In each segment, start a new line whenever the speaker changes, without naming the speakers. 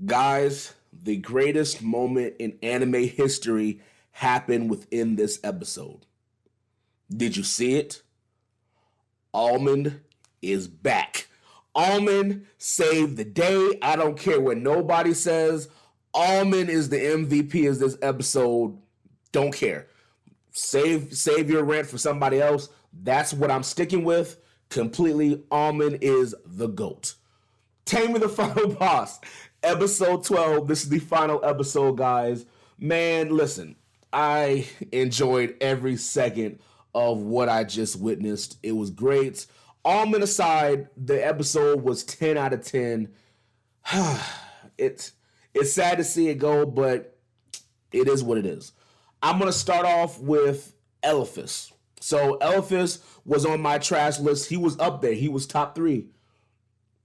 Guys, the greatest moment in anime history happened within this episode. Did you see it? Almond is back. Almond saved the day. I don't care what nobody says. Almond is the MVP of this episode. Don't care. Save your rant for somebody else. That's what I'm sticking with. Completely, Almond is the GOAT. Taming the Final Boss, episode 12. This is the final episode, guys. Man, listen, I enjoyed every second of what I just witnessed. It was great. Almond aside, the episode was 10 out of 10. it's sad to see it go, but it is what it is. I'm going to start off with Elephas. So Elephas was on my trash list. He was up there. He was top 3.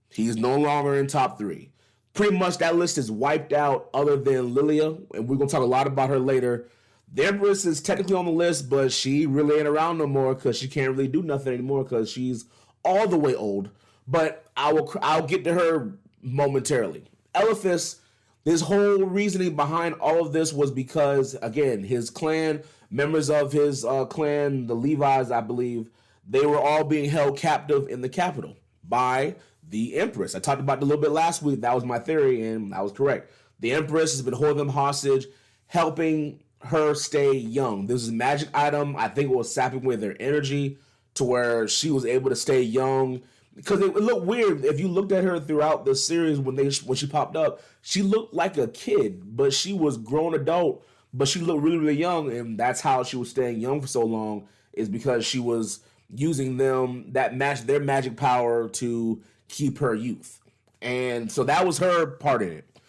He's no longer in top 3. Pretty much that list is wiped out other than Lilia, and we're going to talk a lot about her later. The Empress is technically on the list, but she really ain't around no more because she can't really do nothing anymore because she's all the way old. But I'll get to her momentarily. Elephas, this whole reasoning behind all of this was because, again, his clan, members of his clan, the Levi's, I believe, they were all being held captive in the capital by the Empress. I talked about it a little bit last week. That was my theory, and I was correct. The Empress has been holding them hostage, helping her stay young. This is a magic item. I think it was sapping away their energy to where she was able to stay young. Because it looked weird if you looked at her throughout the series when she popped up. She looked like a kid, but she was grown adult. But she looked really, really young, and that's how she was staying young for so long. Is because she was using their magic power to keep her youth, and so that was her part in it.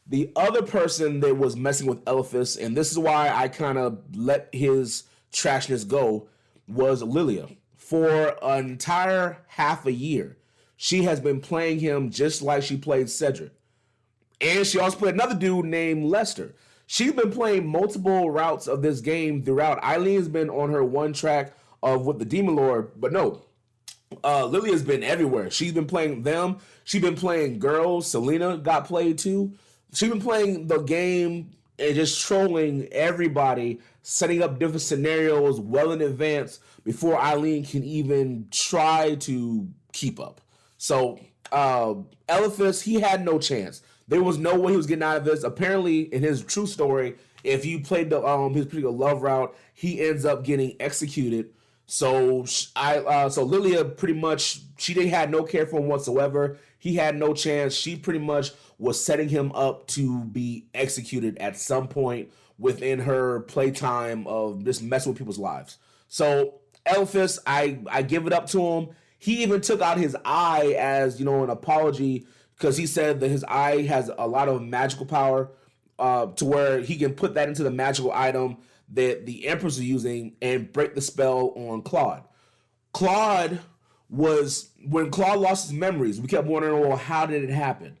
The other person that was messing with Elephas, and this is why I kind of let his trashness go, was Lilia. For an entire half a year, she has been playing him just like she played Cedric. And she also played another dude named Lester. She's been playing multiple routes of this game throughout. Eileen's been on her one track of with the Demon Lord, but no, Lilia's been everywhere. She's been playing them. She's been playing girls. Selena got played too. She's been playing the game and just trolling everybody, setting up different scenarios well in advance before Eileen can even try to keep up. So Elephas, he had no chance. There was no way he was getting out of this. Apparently, in his true story, if you played his particular love route, he ends up getting executed. So Lilia pretty much, she had no care for him whatsoever. He had no chance. She pretty much was setting him up to be executed at some point within her playtime of just messing with people's lives. So Elephas, I give it up to him. He even took out his eye as, an apology because he said that his eye has a lot of magical power to where he can put that into the magical item that the Empress is using and break the spell on Claude. When Claude lost his memories, we kept wondering, well, how did it happen?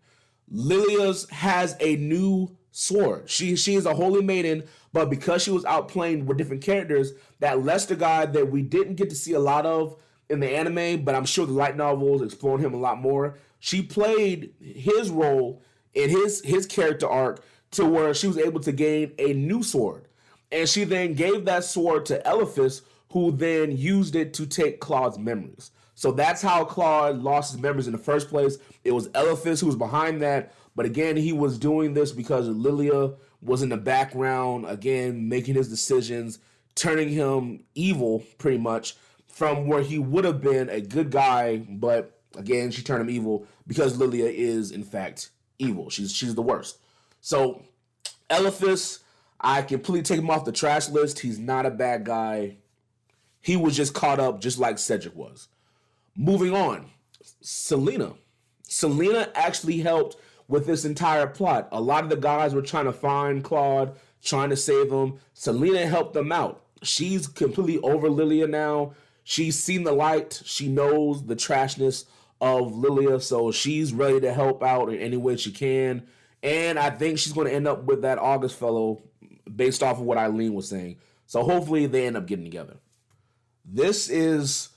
Lilia's has a new sword. She is a holy maiden, but because she was out playing with different characters, that Lester guy that we didn't get to see a lot of in the anime, but I'm sure the light novels explored him a lot more. She played his role in his character arc to where she was able to gain a new sword. And she then gave that sword to Elephas, who then used it to take Claude's memories. So that's how Claude lost his memories in the first place. It was Elephas who was behind that. But again, he was doing this because Lilia was in the background, again, making his decisions, turning him evil pretty much from where he would have been a good guy. But again, she turned him evil because Lilia is, in fact, evil. She's the worst. So Elephas, I completely take him off the trash list. He's not a bad guy. He was just caught up just like Cedric was. Moving on, Selena. Selena actually helped with this entire plot. A lot of the guys were trying to find Claude, trying to save him. Selena helped them out. She's completely over Lilia now. She's seen the light. She knows the trashness of Lilia, so she's ready to help out in any way she can. And I think she's going to end up with that August fellow based off of what Eileen was saying. So hopefully they end up getting together. This is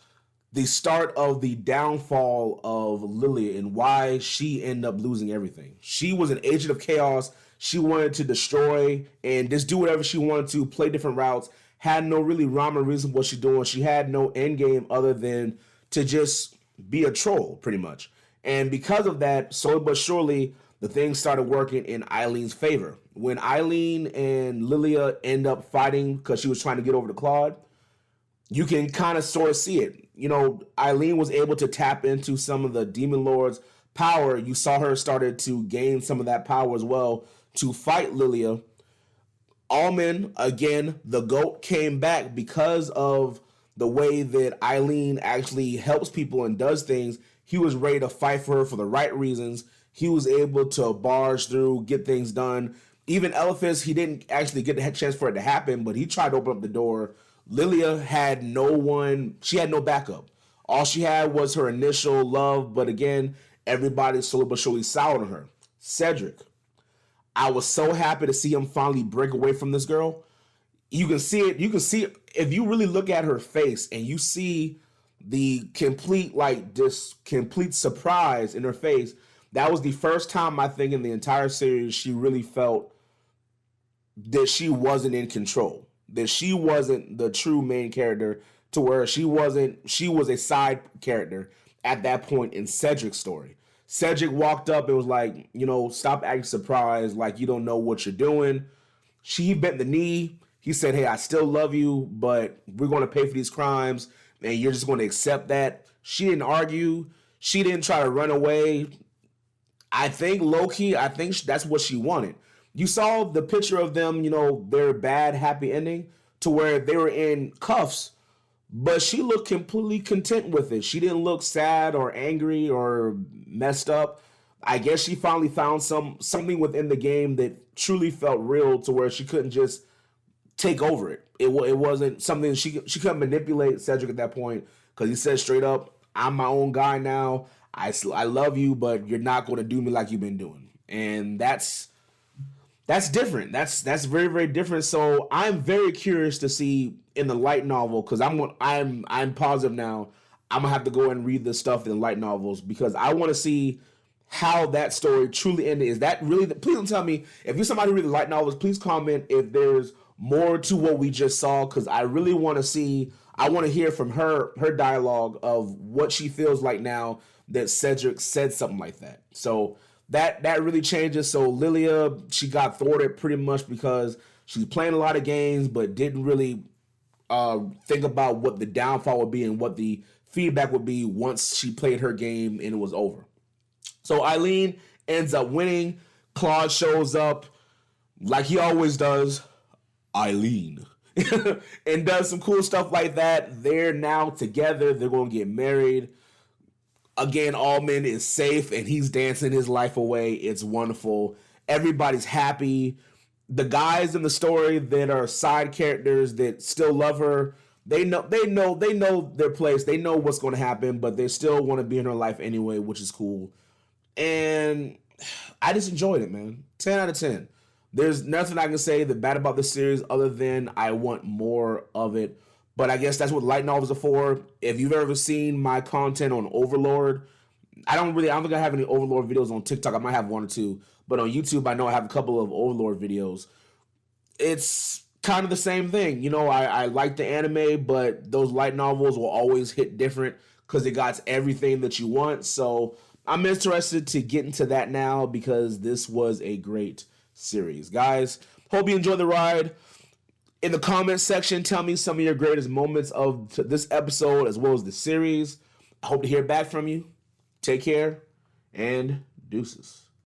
the start of the downfall of Lilia and why she ended up losing everything. She was an agent of chaos. She wanted to destroy and just do whatever she wanted to, play different routes, had no really rhyme or reason what she's doing. She had no end game other than to just be a troll, pretty much. And because of that, slowly but surely, the things started working in Eileen's favor. When Eileen and Lilia end up fighting because she was trying to get over to Claude, you can kind of sort of see it. You know, Eileen was able to tap into some of the Demon Lord's power. You saw her started to gain some of that power as well to fight Lilia. Almond, again, the GOAT, came back because of the way that Eileen actually helps people and does things. He was ready to fight for her for the right reasons. He was able to barge through, get things done. Even Elephas, he didn't actually get the chance for it to happen, but he tried to open up the door. Lilia had no one, she had no backup. All she had was her initial love, but again, everybody slowly but surely soured on her. Cedric, I was so happy to see him finally break away from this girl. You can see it. You can see it. If you really look at her face and you see the complete, like, this complete surprise in her face, that was the first time I think in the entire series she really felt that she wasn't in control, that she wasn't the true main character, to where she was a side character at that point in Cedric's story. Cedric walked up and was like, you know, stop acting surprised, like you don't know what you're doing. She bent the knee. He said, hey, I still love you, but we're going to pay for these crimes, and you're just going to accept that. She didn't argue. She didn't try to run away. I think low-key, I think that's what she wanted. You saw the picture of them, you know, their bad, happy ending, to where they were in cuffs, but she looked completely content with it. She didn't look sad or angry or messed up. I guess she finally found something within the game that truly felt real, to where she couldn't just take over it. It wasn't something she couldn't manipulate Cedric at that point, because he said straight up, I'm my own guy now. I love you, but you're not going to do me like you've been doing. And that's different. That's very, very different. So I'm very curious to see in the light novel, because I'm positive now I'm gonna have to go and read the stuff in the light novels, because I want to see how that story truly ended. Is that really please don't tell me, if you're somebody who read the light novels, please comment if there's more to what we just saw, because I really want to see, I want to hear from her dialogue of what she feels like now that Cedric said something like that. So that really changes. So Lilia, she got thwarted pretty much because she's playing a lot of games, but didn't really think about what the downfall would be and what the feedback would be once she played her game and it was over. So Eileen ends up winning. Claude shows up like he always does, Eileen, and does some cool stuff like that. They're now together. They're going to get married. Again, Almond is safe and he's dancing his life away. It's wonderful. Everybody's happy. The guys in the story that are side characters that still love her, they know their place. They know what's going to happen, but they still want to be in her life anyway, which is cool. And I just enjoyed it, man. 10 out of 10. There's nothing I can say that bad about this series other than I want more of it. But I guess that's what light novels are for. If you've ever seen my content on Overlord, I don't think I have any Overlord videos on TikTok. I might have one or two. But on YouTube, I know I have a couple of Overlord videos. It's kind of the same thing. You know, I like the anime, but those light novels will always hit different because it got everything that you want. So I'm interested to get into that now because this was a great series. Guys, hope you enjoyed the ride. In the comments section, tell me some of your greatest moments of this episode as well as the series. I hope to hear back from you. Take care and deuces.